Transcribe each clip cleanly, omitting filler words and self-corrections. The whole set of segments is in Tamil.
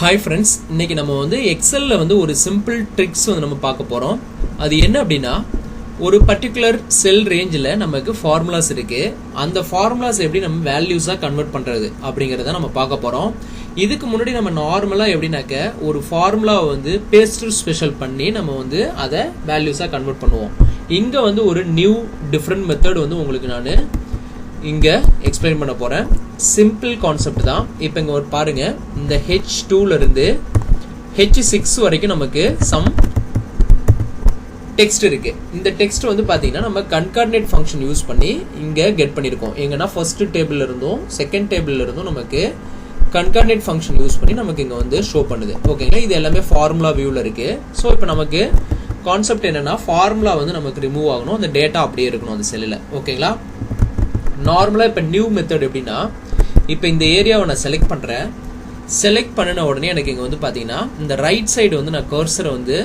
ஹாய் ஃப்ரெண்ட்ஸ், இன்னைக்கு நம்ம வந்து எக்ஸலில் வந்து ஒரு சிம்பிள் ட்ரிக்ஸ் வந்து நம்ம பார்க்க போகிறோம். அது என்ன அப்படின்னா, ஒரு பர்டிகுலர் செல் ரேஞ்சில் நமக்கு ஃபார்முலாஸ் இருக்குது. அந்த ஃபார்முலாஸ் எப்படி நம்ம வேல்யூஸாக கன்வெர்ட் பண்ணுறது அப்படிங்கிறத நம்ம பார்க்க போகிறோம். இதுக்கு முன்னாடி நம்ம நார்மலாக எப்படின்னாக்க ஒரு ஃபார்முலாவை வந்து பேஸ்ட் ஸ்பெஷல் பண்ணி நம்ம வந்து அதை வேல்யூஸாக கன்வெர்ட் பண்ணுவோம். இங்கே வந்து ஒரு நியூ டிஃப்ரெண்ட் மெத்தட் வந்து உங்களுக்கு நான் இங்கே எக்ஸ்பிளைன் பண்ண போகிறேன். சிம்பிள் கான்செப்ட் தான். இப்போ இங்கே ஒரு பாருங்க, இந்த H2லேருந்து H6 வரைக்கும் நமக்கு சம் டெக்ஸ்ட் இருக்கு. இந்த டெக்ஸ்ட் வந்து பார்த்தீங்கன்னா நம்ம கன்கார்டினேட் ஃபங்க்ஷன் யூஸ் பண்ணி இங்கே கெட் பண்ணியிருக்கோம். எங்கன்னா ஃபர்ஸ்ட் டேபிள் இருந்தும் செகண்ட் டேபிள் இருந்தும் நமக்கு கன்கார்டினேட் ஃபங்க்ஷன் யூஸ் பண்ணி நமக்கு இங்கே வந்து ஷோ பண்ணுது. ஓகேங்களா, இது எல்லாமே ஃபார்முலா வியூவில் இருக்கு. ஸோ இப்போ நமக்கு கான்செப்ட் என்னன்னா, ஃபார்முலா வந்து நமக்கு ரிமூவ் ஆகணும், அந்த டேட்டா அப்படியே இருக்கணும் அந்த செல்லில். ஓகேங்களா, நார்மலாக இப்போ நியூ மெத்தட் எப்படின்னா, இப்போ இந்த ஏரியாவை நான் செலக்ட் பண்ணுறேன். செலக்ட் பண்ணின உடனே எனக்கு இங்கே வந்து பார்த்தீங்கன்னா இந்த ரைட் சைடு வந்து நான் கர்சரை வந்து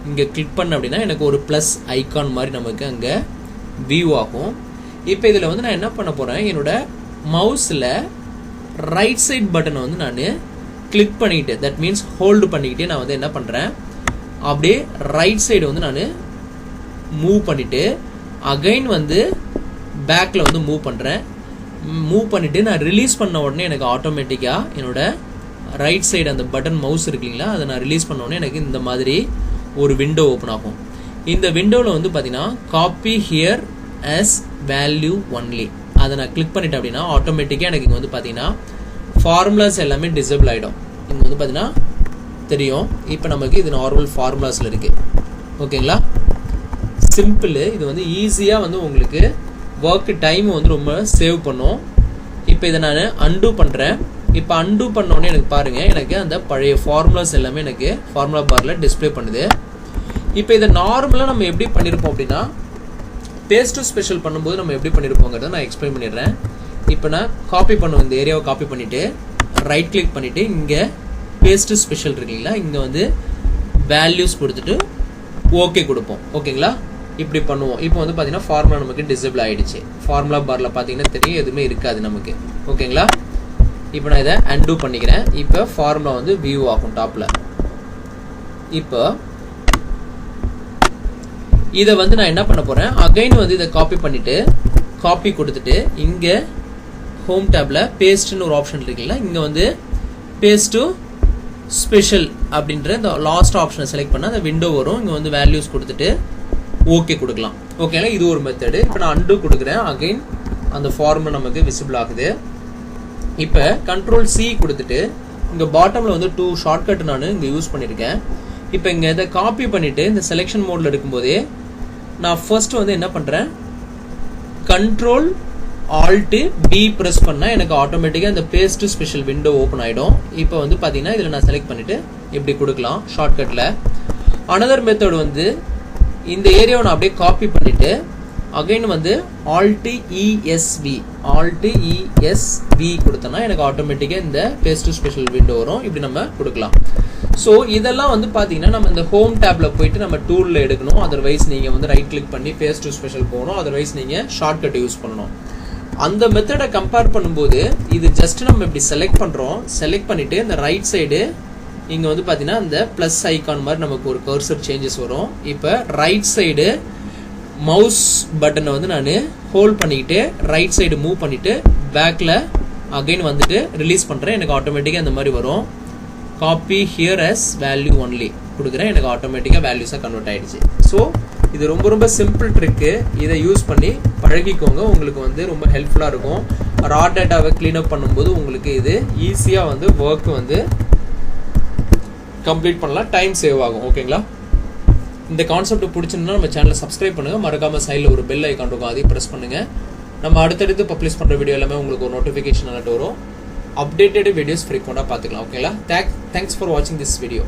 இங்கே கிளிக் பண்ண அப்படின்னா எனக்கு ஒரு ப்ளஸ் ஐக்கான் மாதிரி நமக்கு அங்கே வியூ ஆகும். இப்போ இதில் வந்து நான் என்ன பண்ண போகிறேன், என்னோட மவுஸில் ரைட் சைட் பட்டனை வந்து நான் கிளிக் பண்ணிக்கிட்டு, தட் மீன்ஸ் ஹோல்டு பண்ணிக்கிட்டே நான் வந்து என்ன பண்ணுறேன், அப்படியே ரைட் சைடு வந்து நான் மூவ் பண்ணிவிட்டு அகைன் வந்து பேக்கில் வந்து மூவ் பண்ணுறேன். மூவ் பண்ணிவிட்டு நான் ரிலீஸ் பண்ண உடனே எனக்கு ஆட்டோமேட்டிக்காக என்னோட ரைட் சைடு அந்த பட்டன் மவுஸ் இருக்கு இல்லைங்களா, அதை நான் ரிலீஸ் பண்ண உடனே எனக்கு இந்த மாதிரி ஒரு விண்டோ ஓப்பன் ஆகும். இந்த விண்டோவில் வந்து பார்த்தீங்கன்னா copy here as value only அதை நான் கிளிக் பண்ணிட்டேன் அப்படின்னா ஆட்டோமேட்டிக்காக எனக்கு இங்கே வந்து பார்த்தீங்கன்னா ஃபார்முலாஸ் எல்லாமே டிசேபிள் ஆகிடும். இங்கே வந்து பார்த்தீங்கன்னா தெரியும். இப்போ நமக்கு இது நார்மல் ஃபார்முலாஸில் இருக்குது. ஓகேங்களா, சிம்பிள். இது வந்து ஈஸியாக வந்து உங்களுக்கு ஒர்க் டைம் வந்து ரொம்ப சேவ் பண்ணும். இப்போ இதை நான் அன்டூ பண்ணுறேன். இப்போ அன்டூ பண்ணோடனே எனக்கு பாருங்கள், எனக்கு அந்த பழைய ஃபார்முலாஸ் எல்லாமே எனக்கு ஃபார்முலா பாரில் டிஸ்பிளே பண்ணுது. இப்போ இதை நார்மலாக நம்ம எப்படி பண்ணியிருப்போம் அப்படின்னா, பேஸ்ட் ஸ்பெஷல் பண்ணும்போது நம்ம எப்படி பண்ணியிருப்போங்கிறத நான் எக்ஸ்பிளைன் பண்ணிடுறேன். இப்போ நான் காப்பி பண்ணுவேன், இந்த ஏரியாவை காப்பி பண்ணிவிட்டு ரைட் கிளிக் பண்ணிவிட்டு இங்கே பேஸ்ட் ஸ்பெஷல் இருக்குங்களா, இங்கே வந்து வேல்யூஸ் கொடுத்துட்டு ஓகே கொடுப்போம். ஓகேங்களா, இப்படி பண்ணுவோம். இப்போ வந்து பார்த்தீங்கன்னா ஃபார்முலா நமக்கு டிசேபிள் ஆகிடுச்சு. ஃபார்முலா பாரில் பார்த்தீங்கன்னா தெரியும், எதுவுமே இருக்காது நமக்கு. ஓகேங்களா, இப்போ நான் இதை அன்டூ பண்ணிக்கிறேன். இப்போ ஃபார்முலா வந்து வியூ ஆகும் டாப்பில். இப்போ இதை வந்து நான் என்ன பண்ண போகிறேன், அகைன் வந்து இதை காப்பி பண்ணிவிட்டு காப்பி கொடுத்துட்டு இங்கே ஹோம் டேப்பில் பேஸ்ட்னு ஒரு ஆப்ஷன் இருக்குல்ல, இங்கே வந்து பேஸ்ட் டு ஸ்பெஷல் அப்படின்ற இந்த லாஸ்ட் ஆப்ஷனை செலக்ட் பண்ணால் அந்த விண்டோ வரும். இங்கே வந்து வேல்யூஸ் கொடுத்துட்டு ஓகே கொடுக்கலாம். ஓகேங்களா, இது ஒரு மெத்தடு. இப்போ நான் அன்டூ கொடுக்குறேன். அகைன் அந்த ஃபார்முலா நமக்கு விசிபிள் ஆகுது. இப்போ கண்ட்ரோல் C கொடுத்துட்டு இங்கே பாட்டமில் வந்து 2 ஷார்ட்கட் நான் இங்கே யூஸ் பண்ணியிருக்கேன். இப்போ இங்கே இதை காப்பி பண்ணிவிட்டு இந்த செலெக்ஷன் மோடில் இருக்கும்போதே நான் ஃபர்ஸ்ட் வந்து என்ன பண்ணுறேன், கண்ட்ரோல் ஆல்ட் B ப்ரெஸ் பண்ணால் எனக்கு ஆட்டோமேட்டிக்காக இந்த பேஸ்ட் ஸ்பெஷல் விண்டோ ஓப்பன் ஆகிடும். இப்போ வந்து பார்த்தீங்கன்னா இதில் நான் செலக்ட் பண்ணிவிட்டு இப்படி கொடுக்கலாம் ஷார்ட்கட்டில். அனதர் மெத்தட் வந்து இந்த ஏரியாவை நான் அப்படியே காப்பி பண்ணிவிட்டு அகைன் வந்து ஆல்ட் ESV கொடுத்தோன்னா எனக்கு ஆட்டோமேட்டிக்காக இந்த பேஸ்ட் ஸ்பெஷல் விண்டோ வரும். இப்படி நம்ம கொடுக்கலாம். ஸோ இதெல்லாம் வந்து பார்த்தீங்கன்னா நம்ம இந்த ஹோம் டேப்பில் போயிட்டு நம்ம டூலில் எடுக்கணும். அதர்வைஸ் நீங்கள் வந்து ரைட் கிளிக் பண்ணி பேஸ்ட் ஸ்பெஷல் போகணும். அதர்வைஸ் நீங்கள் ஷார்ட்கட் யூஸ் பண்ணணும். அந்த மெத்தடை கம்பேர் பண்ணும்போது இது ஜஸ்ட் நம்ம இப்படி செலக்ட் பண்ணுறோம். செலக்ட் பண்ணிவிட்டு இந்த ரைட் சைடு இங்கே வந்து பார்த்தீங்கன்னா இந்த ப்ளஸ் ஐக்கான் மாதிரி நமக்கு ஒரு கர்சர் சேஞ்சஸ் வரும். இப்போ ரைட் சைடு மவுஸ் பட்டனை வந்து நான் ஹோல்ட் பண்ணிக்கிட்டு ரைட் சைடு மூவ் பண்ணிவிட்டு பேக்கில் அகைன் வந்துட்டு ரிலீஸ் பண்ணுறேன். எனக்கு ஆட்டோமேட்டிக்காக இந்த மாதிரி வரும். Copy here as value only கொடுக்குறேன். எனக்கு ஆட்டோமேட்டிக்காக வேல்யூஸாக கன்வெர்ட் ஆகிடுச்சு. ஸோ இது ரொம்ப ரொம்ப சிம்பிள் ட்ரிக்கு. இதை யூஸ் பண்ணி பழகிக்கோங்க. உங்களுக்கு வந்து ரொம்ப ஹெல்ப்ஃபுல்லாக இருக்கும். ரா டேட்டாவை க்ளீன்அப் பண்ணும்போது உங்களுக்கு இது ஈஸியாக வந்து ஒர்க் வந்து கம்ப்ளீட் பண்ணலாம், டைம் சேவ் ஆகும். ஓகேங்களா, இந்த கான்செப்ட் பிடிச்சிருந்தா நம்ம சேனலை சப்ஸ்கிரைப் பண்ணுங்கள். மறக்காமல் சைடில் ஒரு பெல் ஐக்கான் இருக்கும், அதையும் ப்ரெஸ் பண்ணுங்கள். நம்ம அடுத்தடுத்து பப்ளிஷ் பண்ணுற வீடியோ எல்லாமே உங்களுக்கு ஒரு நோட்டிஃபிகேஷன் அலர்ட் வரும். அப்டேட்டட் வீடியோஸ் ஃப்ரீக்வெண்ட்டாக பார்த்துக்கலாம். ஓகேங்களா, தேங்க்ஸ் ஃபார் வாட்சிங் திஸ் வீடியோ.